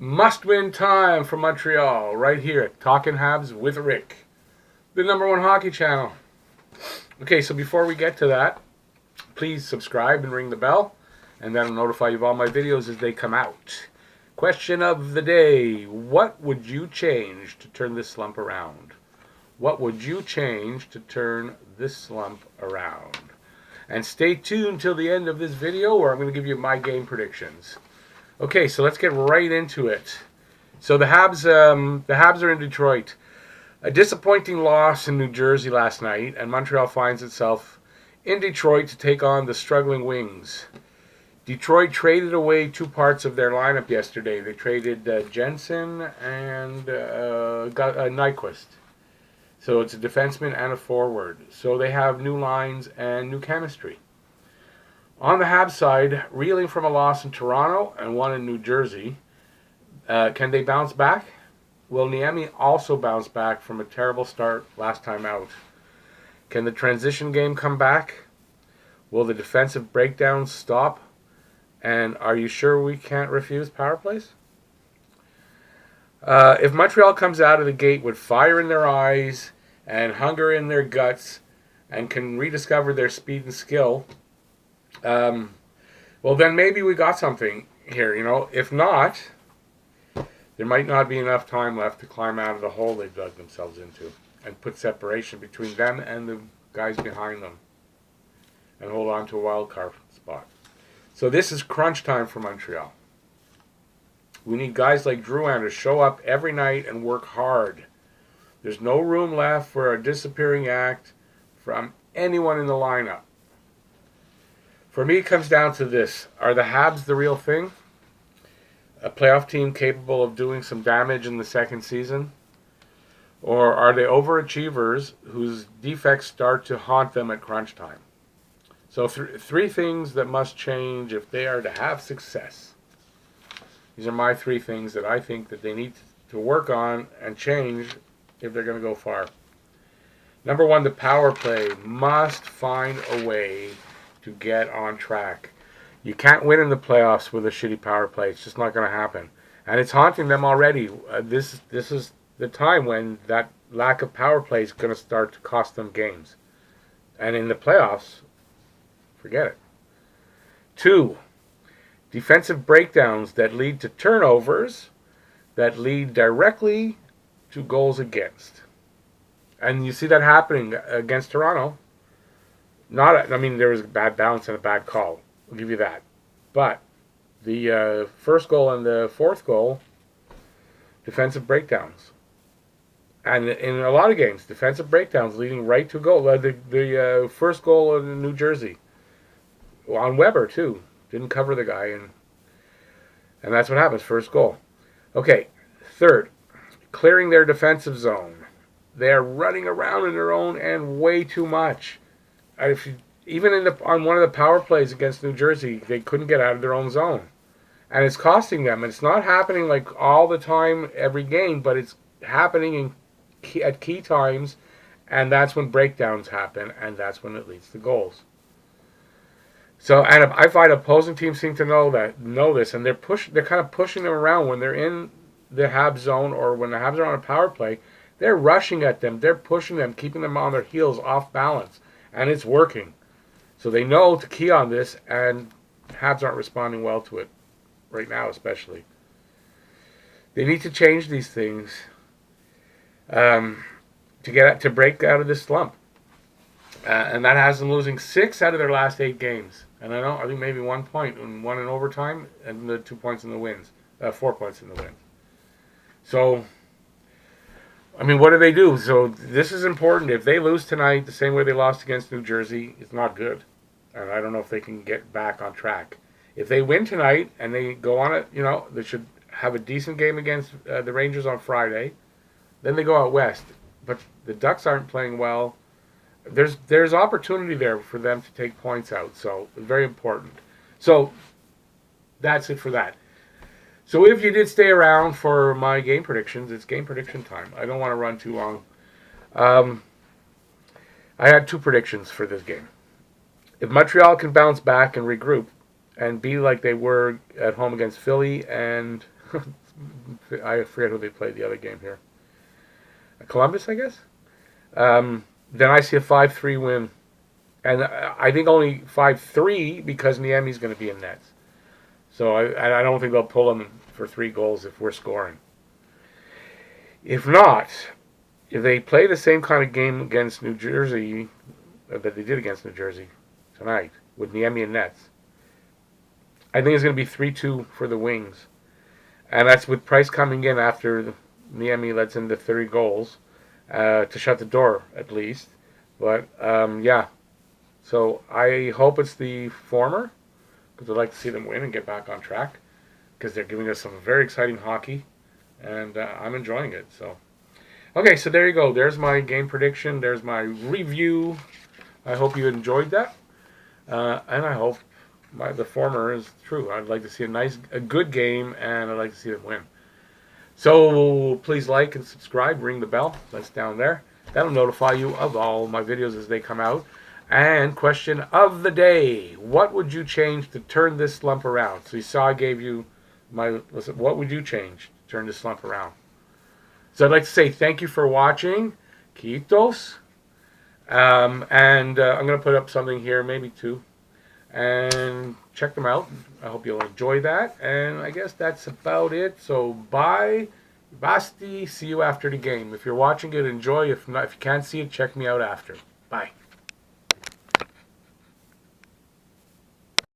Must-win time for Montreal right here at Talking Habs with Rick, the #1 hockey channel. Okay, so before we get to that, please subscribe and ring the bell, and that'll notify you of all my videos as they come out. Question of the day: what would you change to turn this slump around? What would you change to turn this slump around? And stay tuned till the end of this video where I'm going to give you my game predictions. Okay, so let's get right into it. So the Habs are in Detroit. A disappointing loss in New Jersey last night, and Montreal finds itself in Detroit to take on the struggling Wings. Detroit traded away two parts of their lineup yesterday. They traded Jensen and got Nyquist. So it's a defenseman and a forward. So they have new lines and new chemistry. On the Habs side, reeling from a loss in Toronto and one in New Jersey, can they bounce back? Will Niemi also bounce back from a terrible start last time out? Can the transition game come back? Will the defensive breakdowns stop? And are you sure we can't refuse power plays? If Montreal comes out of the gate with fire in their eyes and hunger in their guts and can rediscover their speed and skill, well, then maybe we got something here, you know. If not, there might not be enough time left to climb out of the hole they've dug themselves into and put separation between them and the guys behind them and hold on to a wild card spot. So this is crunch time for Montreal. We need guys like Drouin to show up every night and work hard. There's no room left for a disappearing act from anyone in the lineup. For me, it comes down to this. Are the Habs the real thing? A playoff team capable of doing some damage in the second season? Or are they overachievers whose defects start to haunt them at crunch time? So three things that must change if they are to have success. These are my three things that I think that they need to work on and change if they're going to go far. Number one, the power play must find a way to get on track. You can't win in the playoffs with a shitty power play. It's just not going to happen. And it's haunting them already. This is the time when that lack of power play is going to start to cost them games. And in the playoffs, forget it. 2, defensive breakdowns that lead to turnovers that lead directly to goals against. And you see that happening against Toronto. There was a bad bounce and a bad call. I'll give you that. But the first goal and the fourth goal, defensive breakdowns. And in a lot of games, defensive breakdowns leading right to goal. The first goal in New Jersey, on Weber too, didn't cover the guy, and that's what happens. First goal. Okay, third, clearing their defensive zone. They are running around in their own end way too much. Even on one of the power plays against New Jersey, they couldn't get out of their own zone. And it's costing them. And it's not happening like all the time, every game, but it's happening at key times, and that's when breakdowns happen, and that's when it leads to goals. So, and I find opposing teams seem to know this, and they're kind of pushing them around when they're in the Habs zone or when the Habs are on a power play. They're rushing at them. They're pushing them, keeping them on their heels, off balance. And it's working. So they know to key on this, and Habs aren't responding well to it right now, especially. They need to change these things to break out of this slump. And that has them losing 6 out of their last 8 games. And I think maybe 1 point, and 1 in overtime, and the 2 points in the wins. 4 points in the wins. So, what do they do? So this is important. If they lose tonight the same way they lost against New Jersey, it's not good. And I don't know if they can get back on track. If they win tonight and they go on it, they should have a decent game against the Rangers on Friday. Then they go out west. But the Ducks aren't playing well. There's opportunity there for them to take points out. So very important. So that's it for that. So if you did stay around for my game predictions, it's game prediction time. I don't want to run too long. I had 2 predictions for this game. If Montreal can bounce back and regroup and be like they were at home against Philly and I forget who they played the other game here. Columbus, I guess. Then I see a 5-3 win. And I think only 5-3 because Niemi's going to be in nets. So I don't think they'll pull him for 3 goals if we're scoring. If not, if they play the same kind of game against New Jersey that they did against New Jersey tonight with Niemi and nets, I think it's going to be 3-2 for the Wings. And that's with Price coming in after Niemi lets in the 30 goals to shut the door at least. But yeah. So I hope it's the former, because I'd like to see them win and get back on track, because they're giving us some very exciting hockey, and I'm enjoying it. So, okay, so there you go. There's my game prediction. There's my review. I hope you enjoyed that, and I hope the former is true. I'd like to see a good game, and I'd like to see them win. So please like and subscribe. Ring the bell. That's down there. That'll notify you of all my videos as they come out. And question of the day: what would you change to turn this slump around? So you saw I gave you what would you change to turn this slump around? So I'd like to say thank you for watching. Kiitos. And I'm going to put up something here, maybe 2. And check them out. I hope you'll enjoy that. And I guess that's about it. So bye. Basti. See you after the game. If you're watching it, enjoy. If not, if you can't see it, check me out after. Bye.